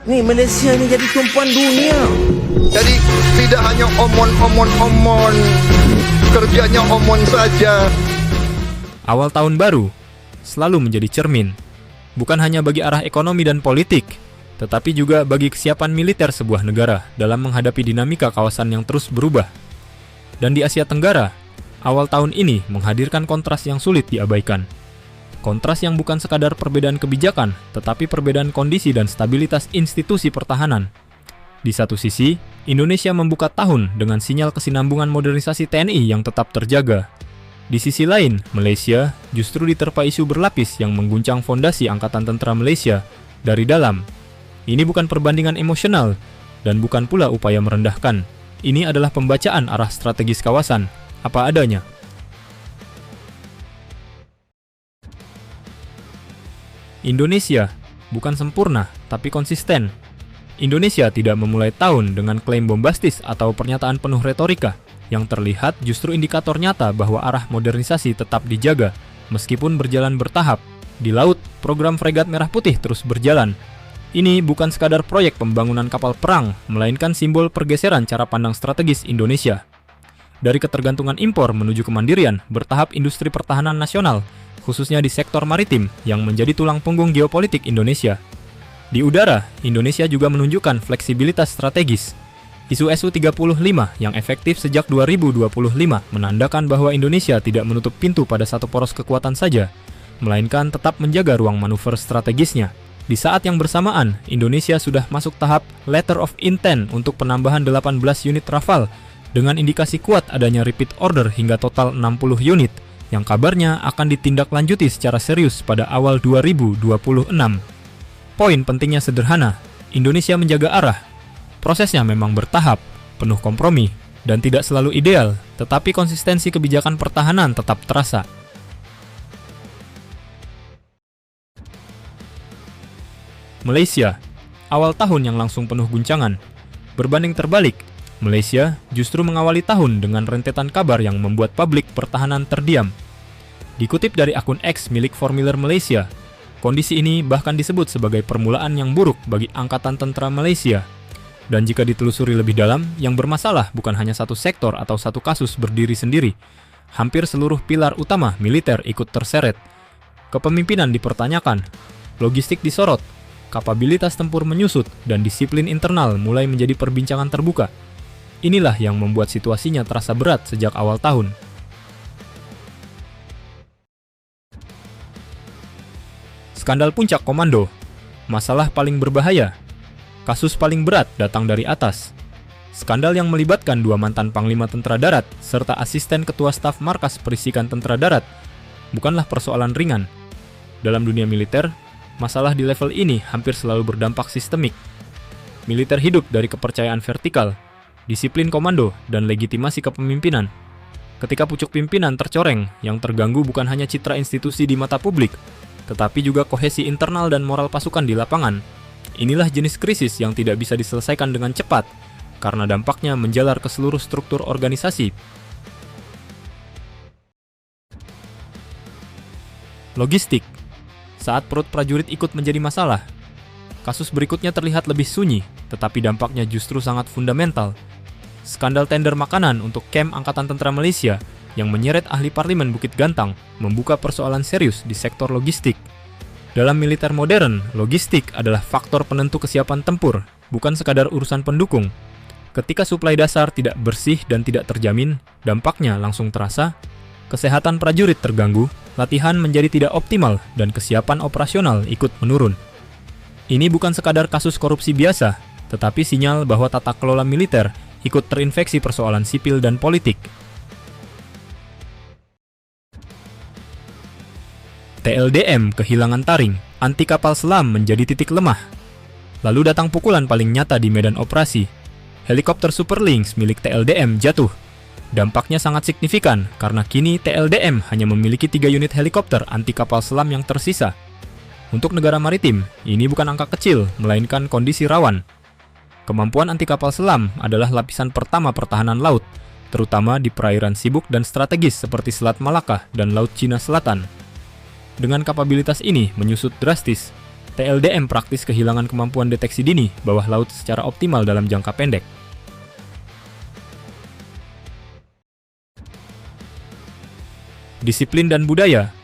Nih Malaysia ni jadi tumpuan dunia. Jadi tidak hanya omon, kerjanya omon saja. Awal tahun baru selalu menjadi cermin, bukan hanya bagi arah ekonomi dan politik, tetapi juga bagi kesiapan militer sebuah negara dalam menghadapi dinamika kawasan yang terus berubah. Dan di Asia Tenggara, awal tahun ini menghadirkan kontras yang sulit diabaikan. Kontras yang bukan sekadar perbedaan kebijakan, tetapi perbedaan kondisi dan stabilitas institusi pertahanan. Di satu sisi, Indonesia membuka tahun dengan sinyal kesinambungan modernisasi TNI yang tetap terjaga. Di sisi lain, Malaysia justru diterpa isu berlapis yang mengguncang fondasi Angkatan Tentera Malaysia dari dalam. Ini bukan perbandingan emosional dan bukan pula upaya merendahkan. Ini adalah pembacaan arah strategis kawasan, apa adanya. Indonesia bukan sempurna, tapi konsisten. Indonesia tidak memulai tahun dengan klaim bombastis atau pernyataan penuh retorika. Yang terlihat justru indikator nyata bahwa arah modernisasi tetap dijaga, meskipun berjalan bertahap. Di laut, program fregat Merah Putih terus berjalan. Ini bukan sekadar proyek pembangunan kapal perang, melainkan simbol pergeseran cara pandang strategis Indonesia. Dari ketergantungan impor menuju kemandirian, bertahap industri pertahanan nasional, khususnya di sektor maritim yang menjadi tulang punggung geopolitik Indonesia. Di udara, Indonesia juga menunjukkan fleksibilitas strategis. Isu Su-35 yang efektif sejak 2025 menandakan bahwa Indonesia tidak menutup pintu pada satu poros kekuatan saja, melainkan tetap menjaga ruang manuver strategisnya. Di saat yang bersamaan, Indonesia sudah masuk tahap Letter of Intent untuk penambahan 18 unit Rafale, dengan indikasi kuat adanya repeat order hingga total 60 unit, yang kabarnya akan ditindaklanjuti secara serius pada awal 2026. Poin pentingnya sederhana, Indonesia menjaga arah. Prosesnya memang bertahap, penuh kompromi, dan tidak selalu ideal, tetapi konsistensi kebijakan pertahanan tetap terasa. Malaysia, awal tahun yang langsung penuh guncangan. Berbanding terbalik, Malaysia justru mengawali tahun dengan rentetan kabar yang membuat publik pertahanan terdiam. Dikutip dari akun X milik Formulir Malaysia, kondisi ini bahkan disebut sebagai permulaan yang buruk bagi Angkatan Tentera Malaysia. Dan jika ditelusuri lebih dalam, yang bermasalah bukan hanya satu sektor atau satu kasus berdiri sendiri. Hampir seluruh pilar utama militer ikut terseret. Kepemimpinan dipertanyakan, logistik disorot, kapabilitas tempur menyusut, dan disiplin internal mulai menjadi perbincangan terbuka. Inilah yang membuat situasinya terasa berat sejak awal tahun. Skandal Puncak Komando, masalah paling berbahaya. Kasus paling berat datang dari atas. Skandal yang melibatkan dua mantan Panglima Tentara Darat serta asisten Ketua Staf Markas Perisikan Tentara Darat bukanlah persoalan ringan. Dalam dunia militer, masalah di level ini hampir selalu berdampak sistemik. Militer hidup dari kepercayaan vertikal, disiplin komando, dan legitimasi kepemimpinan. Ketika pucuk pimpinan tercoreng, yang terganggu bukan hanya citra institusi di mata publik, tetapi juga kohesi internal dan moral pasukan di lapangan. Inilah jenis krisis yang tidak bisa diselesaikan dengan cepat, karena dampaknya menjalar ke seluruh struktur organisasi. Logistik. Saat perut prajurit ikut menjadi masalah, kasus berikutnya terlihat lebih sunyi, tetapi dampaknya justru sangat fundamental. Skandal tender makanan untuk kamp Angkatan Tentera Malaysia yang menyeret ahli parlemen Bukit Gantang membuka persoalan serius di sektor logistik. Dalam militer modern, logistik adalah faktor penentu kesiapan tempur, bukan sekadar urusan pendukung. Ketika suplai dasar tidak bersih dan tidak terjamin, dampaknya langsung terasa. Kesehatan prajurit terganggu, latihan menjadi tidak optimal, dan kesiapan operasional ikut menurun. Ini bukan sekadar kasus korupsi biasa, tetapi sinyal bahwa tata kelola militer ikut terinfeksi persoalan sipil dan politik. TLDM kehilangan taring, anti kapal selam menjadi titik lemah. Lalu datang pukulan paling nyata di medan operasi. Helikopter Super Lynx milik TLDM jatuh. Dampaknya sangat signifikan karena kini TLDM hanya memiliki 3 unit helikopter anti kapal selam yang tersisa. Untuk negara maritim, ini bukan angka kecil, melainkan kondisi rawan. Kemampuan anti kapal selam adalah lapisan pertama pertahanan laut, terutama di perairan sibuk dan strategis seperti Selat Malaka dan Laut Cina Selatan. Dengan kapabilitas ini menyusut drastis, TLDM praktis kehilangan kemampuan deteksi dini bawah laut secara optimal dalam jangka pendek. Disiplin dan budaya.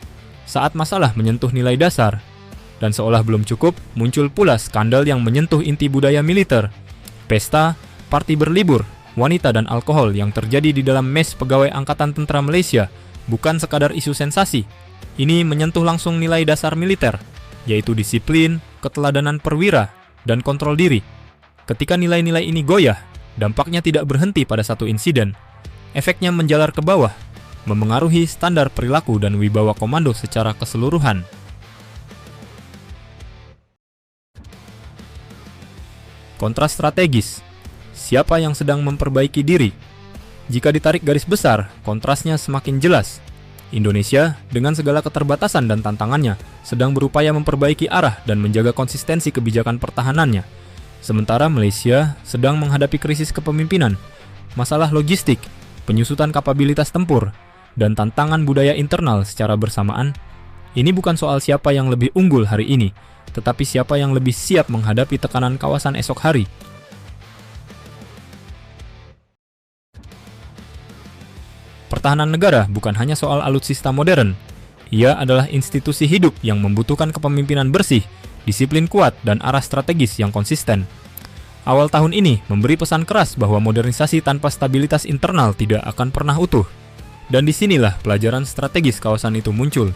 Saat masalah menyentuh nilai dasar, dan seolah belum cukup, muncul pula skandal yang menyentuh inti budaya militer. Pesta, party berlibur, wanita dan alkohol yang terjadi di dalam mes pegawai Angkatan Tentara Malaysia bukan sekadar isu sensasi. Ini menyentuh langsung nilai dasar militer, yaitu disiplin, keteladanan perwira, dan kontrol diri. Ketika nilai-nilai ini goyah, dampaknya tidak berhenti pada satu insiden. Efeknya menjalar ke bawah, memengaruhi standar perilaku dan wibawa komando secara keseluruhan. Kontras strategis. Siapa yang sedang memperbaiki diri? Jika ditarik garis besar, kontrasnya semakin jelas. Indonesia, dengan segala keterbatasan dan tantangannya, sedang berupaya memperbaiki arah dan menjaga konsistensi kebijakan pertahanannya. Sementara Malaysia sedang menghadapi krisis kepemimpinan, masalah logistik, penyusutan kapabilitas tempur, dan tantangan budaya internal secara bersamaan. Ini bukan soal siapa yang lebih unggul hari ini, tetapi siapa yang lebih siap menghadapi tekanan kawasan esok hari. Pertahanan negara bukan hanya soal alutsista modern. Ia adalah institusi hidup yang membutuhkan kepemimpinan bersih, disiplin kuat, dan arah strategis yang konsisten. Awal tahun ini memberi pesan keras bahwa modernisasi tanpa stabilitas internal tidak akan pernah utuh. Dan disinilah pelajaran strategis kawasan itu muncul.